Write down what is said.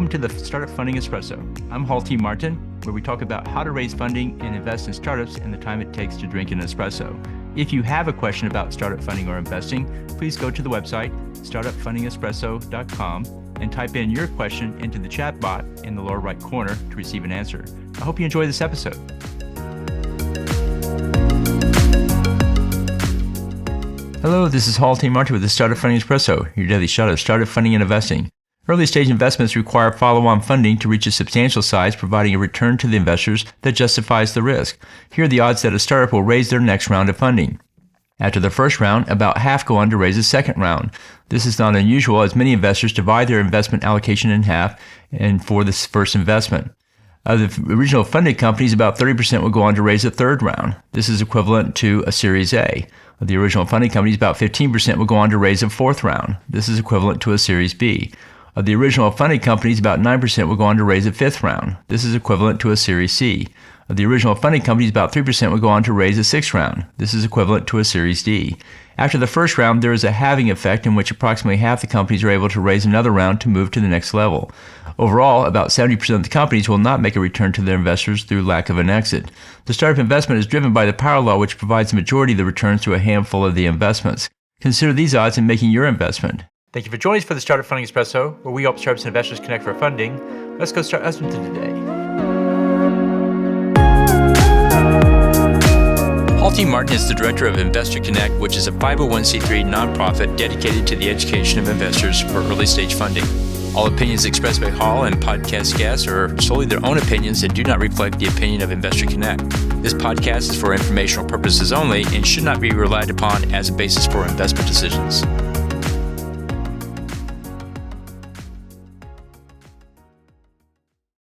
Welcome to the Startup Funding Espresso. I'm Hall T. Martin, where we talk about how to raise funding and invest in startups and the time it takes to drink an espresso. If you have a question about startup funding or investing, please go to the website, startupfundingespresso.com, and type in your question into the chat bot in the lower right corner to receive an answer. I hope you enjoy this episode. Hello, this is Hall T. Martin with the Startup Funding Espresso, your daily shot of startup funding and investing. Early-stage investments require follow-on funding to reach a substantial size, providing a return to the investors that justifies the risk. Here are the odds that a startup will raise their next round of funding. After the first round, about half go on to raise a second round. This is not unusual, as many investors divide their investment allocation in half and for this first investment. Of the original funded companies, about 30% will go on to raise a third round. This is equivalent to a Series A. Of the original funded companies, about 15% will go on to raise a fourth round. This is equivalent to a Series B. Of the original funded companies, about 9% will go on to raise a fifth round. This is equivalent to a Series C. Of the original funded companies, about 3% will go on to raise a sixth round. This is equivalent to a Series D. After the first round, there is a halving effect in which approximately half the companies are able to raise another round to move to the next level. Overall, about 70% of the companies will not make a return to their investors through lack of an exit. The startup investment is driven by the power law, which provides the majority of the returns to a handful of the investments. Consider these odds in making your investment. Thank you for joining us for the Startup Funding Espresso, where we help startups and investors connect for funding. Let's go start listening to today. Hall T. Martin is the director of Investor Connect, which is a 501c3 nonprofit dedicated to the education of investors for early-stage funding. All opinions expressed by Hall and podcast guests are solely their own opinions and do not reflect the opinion of Investor Connect. This podcast is for informational purposes only and should not be relied upon as a basis for investment decisions.